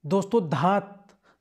दोस्तों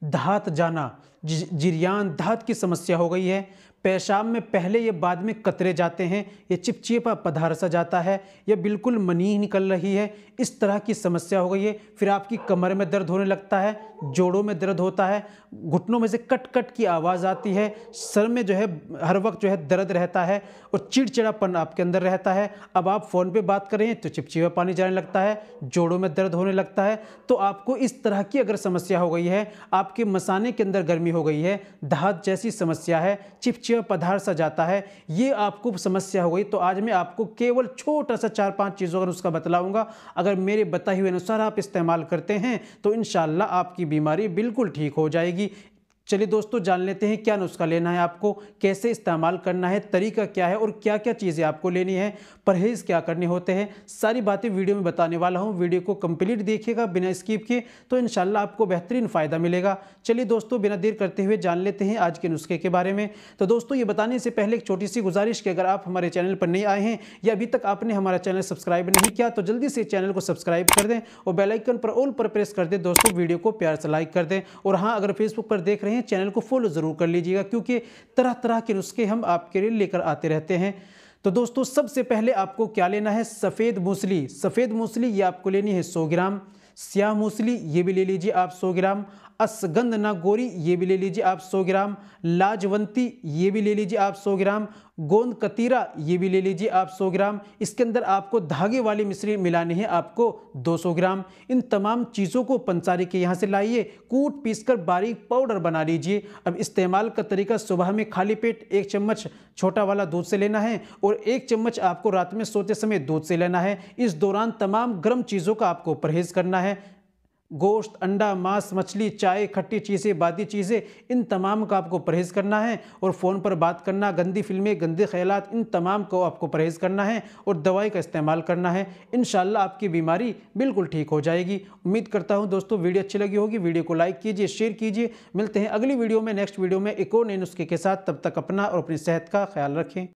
धात जाना, जिरियान धात की समस्या हो गई है। पेशाब में पहले ये बाद में कतरे जाते हैं, ये चिपचिपा पदार्थ सा जाता है, ये बिल्कुल मनी निकल रही है, इस तरह की समस्या हो गई है। फिर आपकी कमर में दर्द होने लगता है, जोड़ों में दर्द होता है, घुटनों में से कट कट की आवाज़ आती है, सर में जो है हर वक्त जो है दर्द रहता है और चिड़चिड़ापन आपके अंदर रहता है। अब आप फ़ोन पे बात कर रहे हैं तो चिपचिपा पानी जाने लगता है, जोड़ों में दर्द होने लगता है। तो आपको इस तरह की अगर समस्या हो गई है, आपके मसाने के अंदर गर्मी हो गई है, धात जैसी समस्या है, चिपचिपा पदार्थ सा जाता है, ये आपको समस्या हो गई, तो आज मैं आपको केवल छोटा सा 4-5 चीज़ों का नुस्खा बतलाऊंगा। अगर मेरे बताए हुए अनुसार आप इस्तेमाल करते हैं तो इंशाल्लाह आपकी बीमारी बिल्कुल ठीक हो जाएगी। चलिए दोस्तों, जान लेते हैं क्या नुस्खा लेना है आपको, कैसे इस्तेमाल करना है, तरीका क्या है और क्या क्या चीज़ें आपको लेनी है, परहेज़ क्या करने होते हैं, सारी बातें वीडियो में बताने वाला हूं। वीडियो को कंप्लीट देखिएगा बिना स्किप किए, तो इंशाल्लाह आपको बेहतरीन फ़ायदा मिलेगा। चलिए दोस्तों, बिना देर करते हुए जान लेते हैं आज के नुस्खे के बारे में। तो दोस्तों, ये बताने से पहले एक छोटी सी गुजारिश कि अगर आप हमारे चैनल पर नए आए हैं या अभी तक आपने हमारा चैनल सब्सक्राइब नहीं किया तो जल्दी से चैनल को सब्सक्राइब कर दें और बेल आइकन पर ऑल पर प्रेस कर दें। दोस्तों, वीडियो को प्यार से लाइक कर दें और हाँ, अगर फेसबुक पर देख रहे हैं चैनल को फॉलो जरूर कर लीजिएगा, क्योंकि तरह तरह के नुस्खे हम आपके लिए लेकर आते रहते हैं। तो दोस्तों, सबसे पहले आपको क्या लेना है, सफ़ेद मूसली। सफ़ेद मूसली ये आपको लेनी है 100 ग्राम। स्याह मूसली ये भी ले लीजिए आप 100 ग्राम। असगंध ना गोरी ये भी ले लीजिए आप 100 ग्राम। लाजवंती ये भी ले लीजिए आप 100 ग्राम। गोंद कतीरा ये भी ले लीजिए आप 100 ग्राम। इसके अंदर आपको धागे वाली मिश्री मिलानी है आपको 200 ग्राम। इन तमाम चीज़ों को पंसारी के यहाँ से लाइए, कूट पीसकर बारीक पाउडर बना लीजिए। अब इस्तेमाल का तरीका, सुबह में खाली पेट 1 चम्मच छोटा वाला दूध से लेना है और 1 चम्मच आपको रात में सोते समय दूध से लेना है। इस दौरान तमाम गर्म चीज़ों का आपको परहेज़ करना है। गोश्त, अंडा, मांस, मछली, चाय, खट्टी चीज़ें, बादी चीज़ें, इन तमाम का आपको परहेज़ करना है। और फ़ोन पर बात करना, गंदी फिल्में, गंदे ख्यालात, इन तमाम को आपको परहेज़ करना है और दवाई का इस्तेमाल करना है। इंशाल्लाह आपकी बीमारी बिल्कुल ठीक हो जाएगी। उम्मीद करता हूँ दोस्तों वीडियो अच्छी लगी होगी। वीडियो को लाइक कीजिए, शेयर कीजिए। मिलते हैं अगली वीडियो में, नेक्स्ट वीडियो में एक और नए नुस्खे के साथ। तब तक अपना और अपनी सेहत का ख्याल रखें।